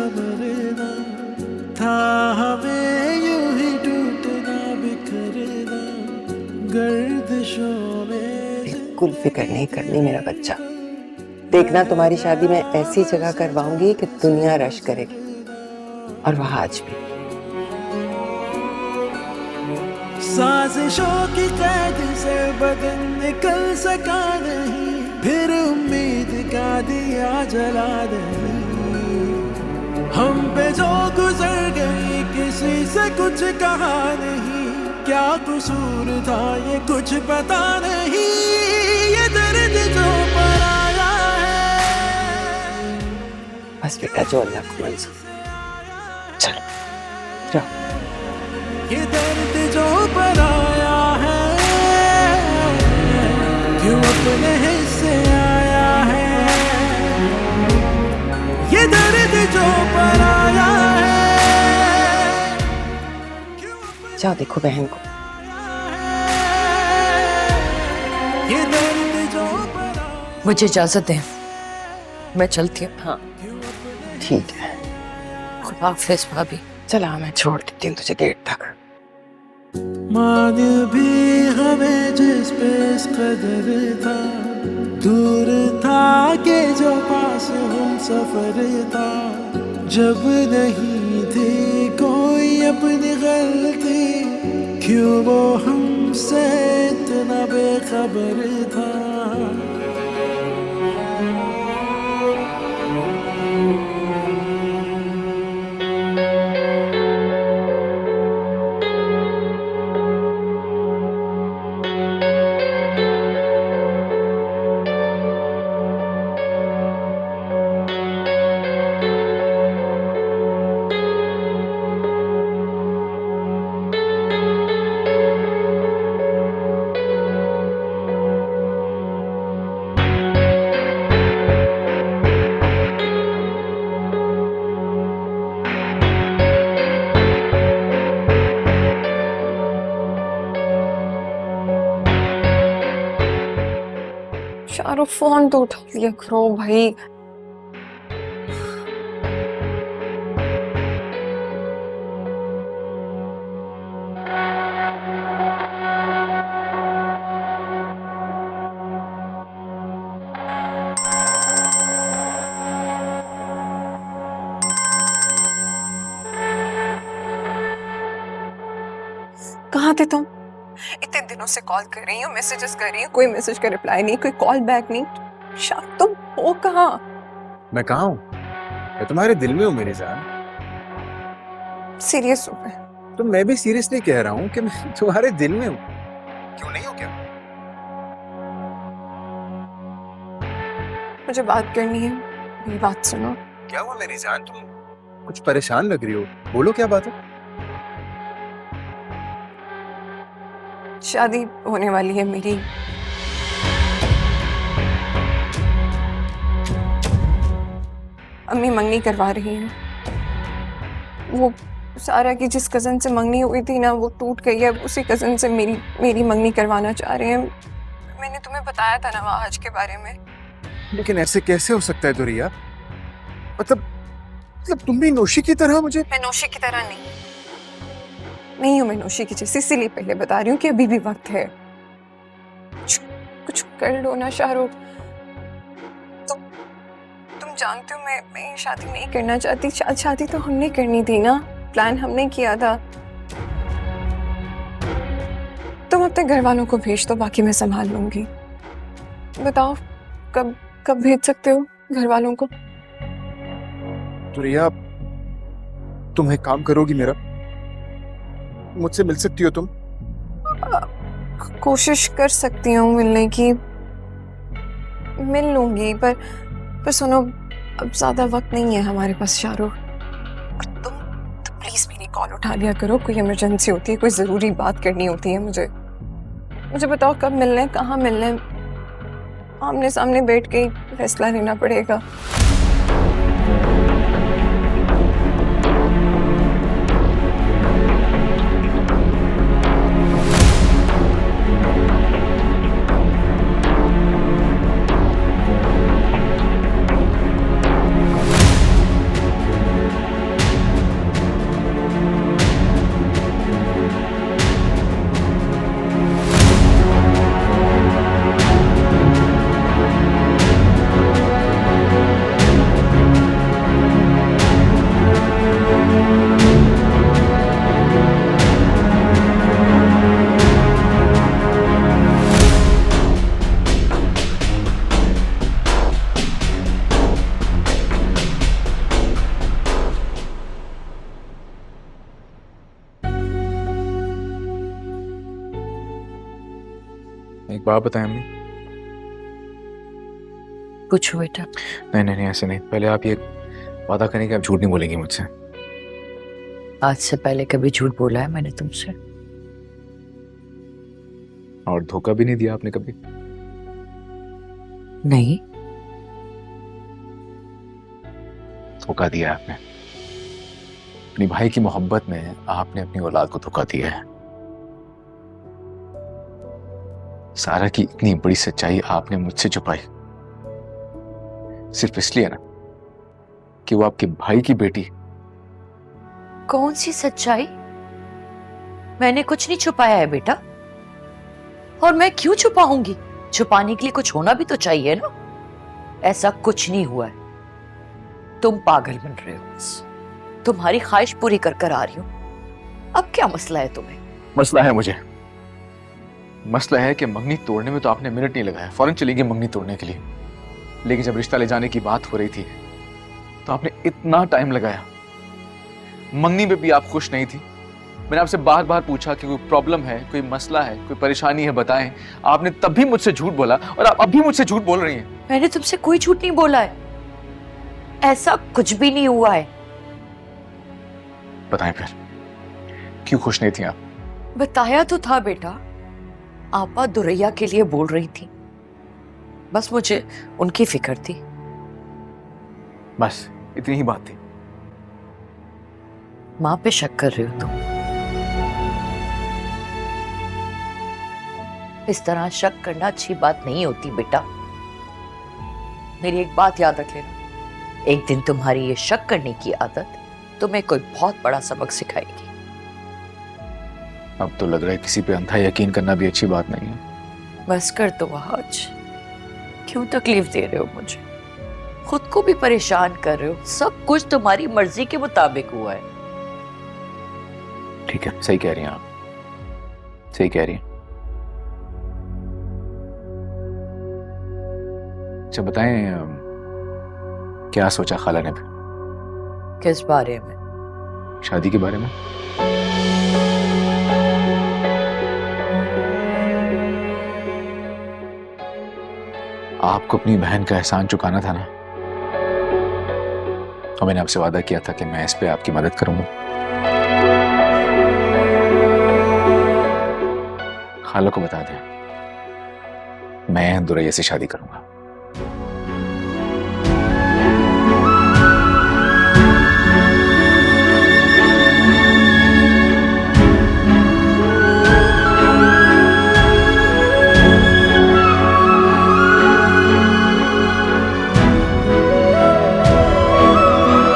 खबर ना था हमें यूं ही टूटना बिखरना गर्दिशों में। बिल्कुल फिक्र नहीं करनी मेरा बच्चा। देखना तुम्हारी शादी मैं ऐसी जगह करवाऊंगी कि दुनिया रश करेगी, और वहां आज भी। साजिशों की कैद से बदन निकल सका नहीं, फिर उम्मीद का दिया जला नहीं। हम पे जो गुजर गई किसी से कुछ कहा नहीं, क्या कसूर था ये कुछ पता नहीं, ये दर्द जो पर आया है। बस बेटा, जो अल्लाह को मंजूर। चलो जाओ। ये दर्द जो पर आया है, क्यों अपने हिस्से आया है। ये दर्द जो पर आया है, जाओ देखो बहन को। ये दर्द जो पर आया। मुझे इजाजत दें, मैं चलती हूँ। हाँ ठीक है। खुदा हाफिज भाभी। चला मैं छोड़ देती हूँ तुझे गेट तक। मान भी हमें जिस पे इस कदर था, दूर था के जो पास हम सफर था। जब नहीं थी कोई अपनी गलती, क्यों वो हमसे इतना बेखबर था। शाहरुख फोन तो उठा लिया करो भाई। कहाँ थे तुम? इतने दिनों से कॉल कर रही हूँ, मैसेजेस कर रही हूँ, कोई मैसेज का रिप्लाई नहीं, कोई कॉल बैक नहीं। शायद तुम हो कहाँ? मैं कहाँ हूँ? मैं तुम्हारे दिल में हूँ मेरी जान। सीरियस हो गए? तो मैं भी सीरियसली कह रहा हूँ कि मैं तुम्हारे दिल में हूँ। क्यों नहीं हो क्या? मुझे बात करनी है, मेरी बात सुनो। क्या हुआ मेरी जान, तुम कुछ परेशान लग रही हो, बोलो क्या बात है? शादी होने वाली है मेरी। अम्मी मंगनी करवा रही हैं। वो सारा की जिस कजन से मंगनी हुई थी ना, वो टूट गई है। उसी कजन से मेरी मंगनी करवाना चाह रहे हैं। मैंने तुम्हें बताया था ना आज के बारे में। लेकिन ऐसे कैसे हो सकता है दुरिया? मतलब तुम भी नौशी की तरह मुझे। मैं नौशी की तरह नहीं हूँ, मैं नौशी की जैसी, इसीलिए पहले बता रही हूँ कि अभी भी वक्त है। कुछ कर लो ना शाहरुख। तुम जानते हो मैं ये शादी नहीं करना चाहती। शादी तो हमने करनी थी ना, प्लान हमने किया था। तुम अपने घर वालों को भेज दो, बाकी मैं संभाल लूंगी। बताओ कब भेज सकते हो घर वालों को? दुरिया, तुम एक काम करोगी मेरा? मुझसे मिल सकती हो तुम? कोशिश कर सकती हूँ मिलने की, मिल लूंगी, पर सुनो, अब ज्यादा वक्त नहीं है हमारे पास शाहरुख। तुम प्लीज मेरी कॉल उठा लिया करो, कोई इमरजेंसी होती है, कोई जरूरी बात करनी होती है मुझे बताओ कब मिलना है, कहाँ मिलना है? आमने सामने बैठ के फैसला लेना पड़ेगा। बात बताएं अम्मी। पूछो बेटा। नहीं नहीं नहीं, ऐसे नहीं। पहले आप ये वादा करें कि आप झूठ नहीं बोलेंगी मुझसे। आज से पहले कभी झूठ बोला है मैंने तुमसे? और धोखा भी नहीं दिया आपने कभी? नहीं। धोखा दिया आपने। अपनी भाई की मोहब्बत में आपने अपनी औलाद को धोखा दिया है। सारा की इतनी बड़ी सच्चाई आपने मुझसे छुपाई सिर्फ इसलिए ना कि वो आपके भाई की बेटी। कौन सी सच्चाई? मैंने कुछ नहीं छुपाया है बेटा। और मैं क्यों छुपाऊंगी? छुपाने के लिए कुछ होना भी तो चाहिए ना। ऐसा कुछ नहीं हुआ है। तुम पागल बन रहे हो बस। तुम्हारी ख्वाहिश पूरी कर कर आ रही हूं। अब क्या मसला है तुम्हें? मसला है मुझे। मसला है कि मंगनी तोड़ने में तो आपने मिनट नहीं लगाया, फौरन चली गई मंगनी तोड़ने के लिए। लेकिन जब रिश्ता ले जाने की बात हो रही थी तो आपने इतना टाइम लगाया। मंगनी में भी आप खुश नहीं थी। मैंने आपसे बार बार पूछा कि कोई प्रॉब्लम है, कोई मसला है, कोई परेशानी है, बताएं। आपने तब भी मुझसे झूठ बोला और आप अब भी मुझसे झूठ बोल रही हैं। मैंने तुमसे कोई झूठ नहीं बोला है। ऐसा कुछ भी नहीं हुआ है। बताएं फिर, क्यों खुश नहीं थी आप? बताया तो था बेटा। आपा दुरैया के लिए बोल रही थी। बस मुझे उनकी फिक्र थी। बस इतनी ही बात थी। माँ पे शक कर रहे हो तुम। इस तरह शक करना अच्छी बात नहीं होती बेटा। मेरी एक बात याद रख लेना, एक दिन तुम्हारी ये शक करने की आदत तुम्हें कोई बहुत बड़ा सबक सिखाएगी। अब तो लग रहा है किसी पे अंधा यकीन करना भी अच्छी बात नहीं है। बस कर दो आज। क्यों तकलीफ दे रहे हो मुझे? खुद को भी परेशान कर रहे हो। सब कुछ तुम्हारी मर्जी के मुताबिक हुआ है। ठीक है, सही कह रही हैं आप, सही कह रही हैं। अच्छा बताएं, क्या सोचा खाला ने फिर? किस बारे में? शादी के बारे में। आपको अपनी बहन का एहसान चुकाना था ना, और मैंने आपसे वादा किया था कि मैं इस पे आपकी मदद करूंगा। खाला को बता दें, मैं दुरैया से शादी करूंगा।